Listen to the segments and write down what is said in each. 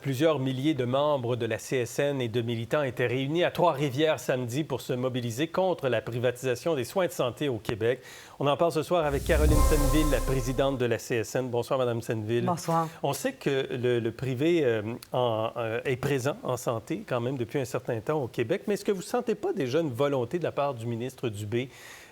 Plusieurs milliers de membres de la CSN et de militants étaient réunis à Trois-Rivières samedi pour se mobiliser contre la privatisation des soins de santé au Québec. On en parle ce soir avec Caroline Senneville, la présidente de la CSN. Bonsoir, Madame Senneville. Bonsoir. On sait que le privé est présent en santé quand même depuis un certain temps au Québec, mais est-ce que vous ne sentez pas déjà une volonté de la part du ministre Dubé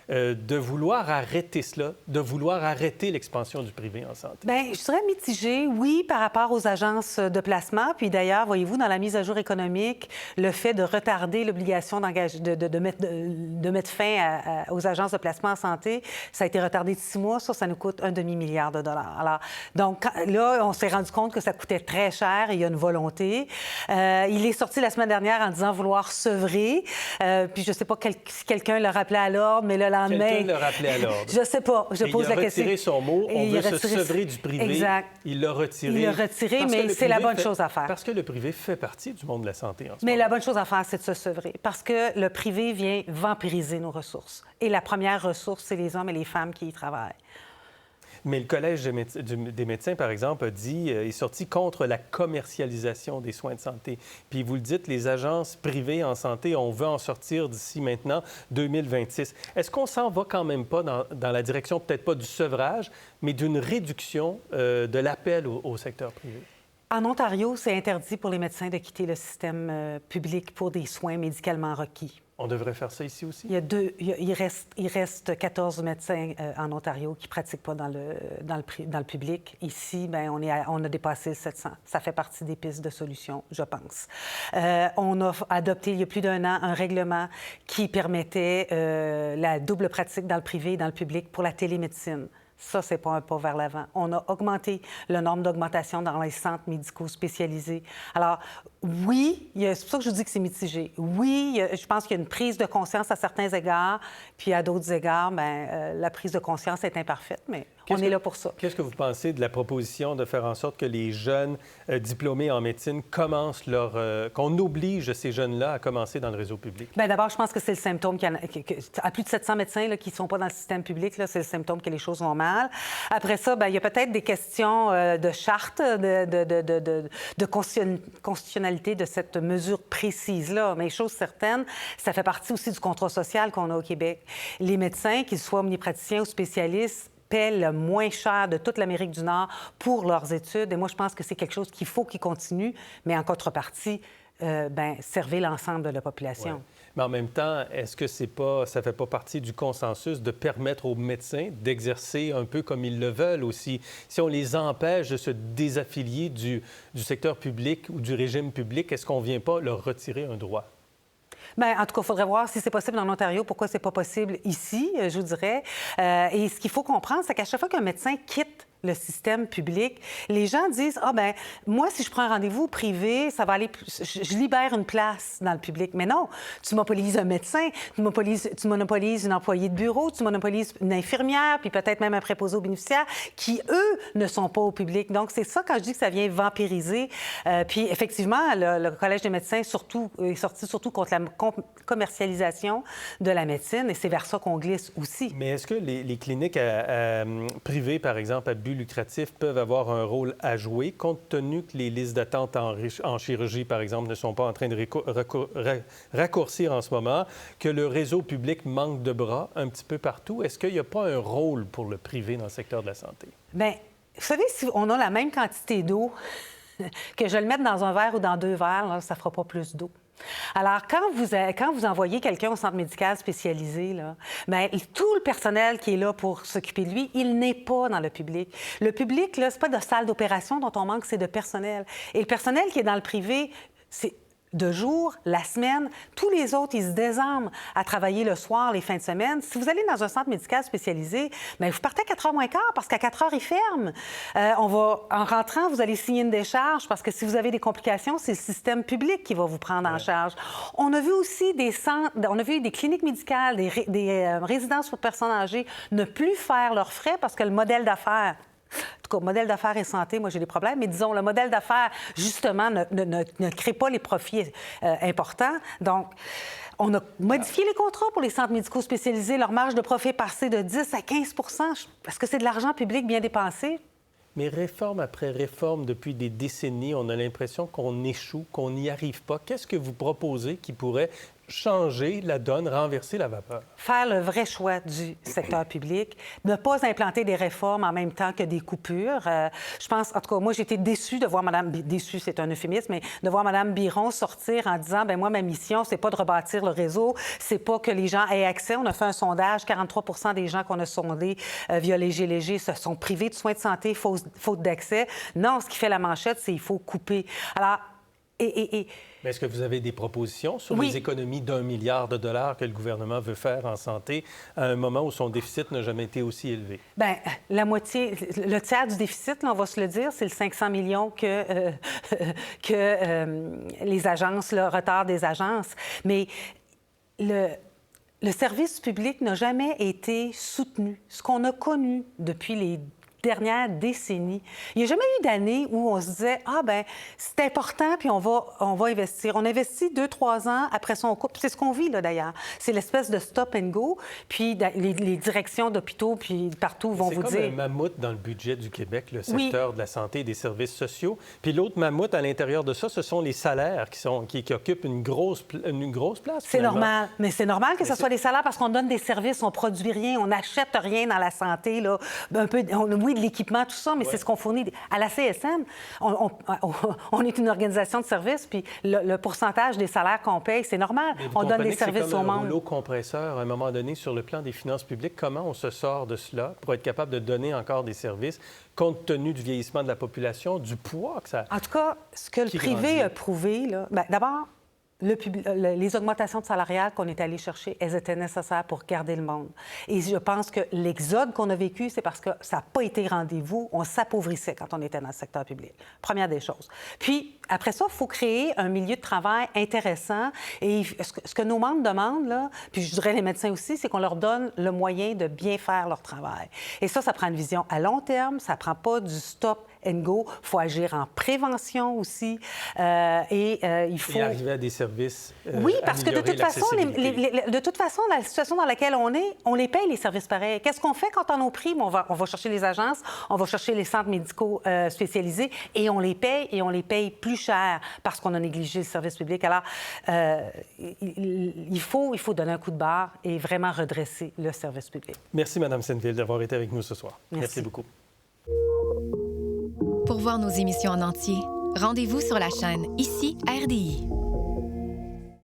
de vouloir arrêter cela, de vouloir arrêter l'expansion du privé en santé? Bien, je serais mitigée, oui, par rapport aux agences de placement. Puis d'ailleurs, voyez-vous, dans la mise à jour économique, le fait de retarder l'obligation de mettre fin aux agences de placement en santé, ça a été retardé de 6 mois. Ça nous coûte un demi-milliard de dollars. Alors, donc là, on s'est rendu compte que ça coûtait très cher et il y a une volonté. Il est sorti la semaine dernière en disant vouloir sevrer. Puis je ne sais pas si quelqu'un l'a rappelé à l'ordre, mais le lendemain... Quelqu'un l'a rappelé à l'ordre. Je ne sais pas. Je pose la question. Il a retiré son mot. On veut se sevrer du privé. Exact. Il l'a retiré. Il l'a retiré, mais c'est la bonne chose à faire. Parce que le privé fait partie du monde de la santé en ce moment. Mais la bonne chose à faire, c'est de se sevrer. Parce que le privé vient vampiriser nos ressources. Et la première ressource, c'est les hommes et les femmes qui y travaillent. Mais le Collège des médecins, par exemple, est sorti contre la commercialisation des soins de santé. Puis vous le dites, les agences privées en santé, on veut en sortir d'ici maintenant 2026. Est-ce qu'on s'en va quand même pas dans la direction, peut-être pas du sevrage, mais d'une réduction de l'appel au secteur privé? En Ontario, c'est interdit pour les médecins de quitter le système public pour des soins médicalement requis. On devrait faire ça ici aussi? Il reste 14 médecins en Ontario qui ne pratiquent pas dans le public. Ici, bien, on a dépassé le 700. Ça fait partie des pistes de solutions, je pense. On a adopté, il y a plus d'1 an, un règlement qui permettait la double pratique dans le privé et dans le public pour la télémédecine. Ça, c'est pas un pas vers l'avant. On a augmenté le nombre d'augmentation dans les centres médicaux spécialisés. Alors, oui, c'est pour ça que je vous dis que c'est mitigé. Oui, je pense qu'il y a une prise de conscience à certains égards, puis à d'autres égards, bien, la prise de conscience est imparfaite, mais on est là pour ça. Qu'est-ce que vous pensez de la proposition de faire en sorte que les jeunes diplômés en médecine commencent qu'on oblige ces jeunes-là à commencer dans le réseau public? Bien, d'abord, je pense que c'est le symptôme à plus de 700 médecins là, qui ne sont pas dans le système public, là, c'est le symptôme que les choses vont mal. Après ça, bien, il y a peut-être des questions de charte, de constitutionnalité de cette mesure précise-là. Mais chose certaine, ça fait partie aussi du contrat social qu'on a au Québec. Les médecins, qu'ils soient omnipraticiens ou spécialistes, paient le moins cher de toute l'Amérique du Nord pour leurs études. Et moi, je pense que c'est quelque chose qu'il faut qu'ils continuent, mais en contrepartie, servir l'ensemble de la population. Ouais. Mais en même temps, est-ce que ça ne fait pas partie du consensus de permettre aux médecins d'exercer un peu comme ils le veulent aussi? Si on les empêche de se désaffilier du secteur public ou du régime public, est-ce qu'on ne vient pas leur retirer un droit? Bien, en tout cas, il faudrait voir si c'est possible en Ontario, pourquoi c'est pas possible ici, je vous dirais. Et ce qu'il faut comprendre, c'est qu'à chaque fois qu'un médecin quitte le système public, les gens disent « Ah, bien, moi, si je prends un rendez-vous privé, ça va aller... Je libère une place dans le public. » Mais non, tu monopolises un médecin, tu monopolises une employée de bureau, tu monopolises une infirmière, puis peut-être même un préposé aux bénéficiaires, qui, eux, ne sont pas au public. Donc, c'est ça quand je dis que ça vient vampiriser. Puis, effectivement, le Collège des médecins est sorti surtout contre la commercialisation de la médecine, et c'est vers ça qu'on glisse aussi. Mais est-ce que les cliniques privées, par exemple, à but lucratif, peuvent avoir un rôle à jouer, compte tenu que les listes d'attente en chirurgie, par exemple, ne sont pas en train de raccourcir en ce moment, que le réseau public manque de bras un petit peu partout? Est-ce qu'il n'y a pas un rôle pour le privé dans le secteur de la santé? Bien, vous savez, si on a la même quantité d'eau, que je le mette dans un verre ou dans 2 verres, là, ça ne fera pas plus d'eau. Alors, quand vous envoyez quelqu'un au centre médical spécialisé, là, bien, tout le personnel qui est là pour s'occuper de lui, il n'est pas dans le public. Le public, là, c'est pas de salle d'opération dont on manque, c'est de personnel. Et le personnel qui est dans le privé, c'est de jour, la semaine, tous les autres, ils se désarment à travailler le soir, les fins de semaine. Si vous allez dans un centre médical spécialisé, bien, vous partez à 4h moins quart parce qu'à 4h, ils ferment. En rentrant, vous allez signer une décharge parce que si vous avez des complications, c'est le système public qui va vous prendre en charge. On a vu aussi des cliniques médicales, des résidences pour personnes âgées ne plus faire leurs frais parce que le modèle d'affaires... En tout cas, modèle d'affaires et santé, moi, j'ai des problèmes. Mais disons, le modèle d'affaires, justement, ne crée pas les profits importants. Donc, on a modifié les contrats pour les centres médicaux spécialisés. Leur marge de profit est passée de 10 à 15 Est-ce que c'est de l'argent public bien dépensé? Mais réforme après réforme, depuis des décennies, on a l'impression qu'on échoue, qu'on n'y arrive pas. Qu'est-ce que vous proposez qui pourrait changer la donne, renverser la vapeur? Faire le vrai choix du secteur public, ne pas implanter des réformes en même temps que des coupures. Je pense, en tout cas, moi, j'ai été déçue de voir déçue, c'est un euphémisme, mais de voir Mme Biron sortir en disant, bien, moi, ma mission, c'est pas de rebâtir le réseau, c'est pas que les gens aient accès. On a fait un sondage, 43 des gens qu'on a sondés via Léger Léger se sont privés de soins de santé faute d'accès. Non, ce qui fait la manchette, c'est qu'il faut couper. Alors, Mais est-ce que vous avez des propositions sur les économies d'1 milliard de dollars que le gouvernement veut faire en santé à un moment où son déficit n'a jamais été aussi élevé? Bien, la moitié, le tiers du déficit, là, on va se le dire, c'est le 500 millions que les agences, le retard des agences. Mais le service public n'a jamais été soutenu. Ce qu'on a connu depuis les dernières décennies. Il n'y a jamais eu d'année où on se disait « Ah, bien, c'est important, puis on va investir. » On investit 2-3 ans, après ça, on coupe. C'est ce qu'on vit, là, d'ailleurs. C'est l'espèce de stop and go. Puis les directions d'hôpitaux, puis partout, vont vous dire... C'est comme un mammouth dans le budget du Québec, le secteur de la santé et des services sociaux. Puis l'autre mammouth à l'intérieur de ça, ce sont les salaires qui occupent une grosse place. C'est normal. Mais c'est normal que ce soit les salaires parce qu'on donne des services, on produit rien, on n'achète rien dans la santé, là. Un peu, oui, de l'équipement, tout ça, mais c'est ce qu'on fournit. À la CSN, on est une organisation de services, puis le pourcentage des salaires qu'on paye, c'est normal. On donne des services au monde. C'est comme un rouleau compresseur, à un moment donné, sur le plan des finances publiques. Comment on se sort de cela pour être capable de donner encore des services, compte tenu du vieillissement de la population, du poids que ça... En tout cas, ce que le privé a prouvé, là, bien, d'abord, les augmentations de salariales qu'on est allé chercher, elles étaient nécessaires pour garder le monde. Et je pense que l'exode qu'on a vécu, c'est parce que ça n'a pas été rendez-vous. On s'appauvrissait quand on était dans le secteur public. Première des choses. Puis, après ça, il faut créer un milieu de travail intéressant. Et ce que nos membres demandent, là, puis je dirais les médecins aussi, c'est qu'on leur donne le moyen de bien faire leur travail. Et ça prend une vision à long terme. Ça ne prend pas du stop and go. Il faut agir en prévention aussi. Il faut... Et arriver à des services. Oui, parce que de toute façon, la situation dans laquelle on est, on les paye, les services pareils. Qu'est-ce qu'on fait quand on a prime? On va chercher les agences, on va chercher les centres médicaux spécialisés et on les paye plus cher parce qu'on a négligé le service public. Alors, il faut donner un coup de barre et vraiment redresser le service public. Merci, Mme Senneville, d'avoir été avec nous ce soir. Merci beaucoup. Pour voir nos émissions en entier, rendez-vous sur la chaîne Ici RDI.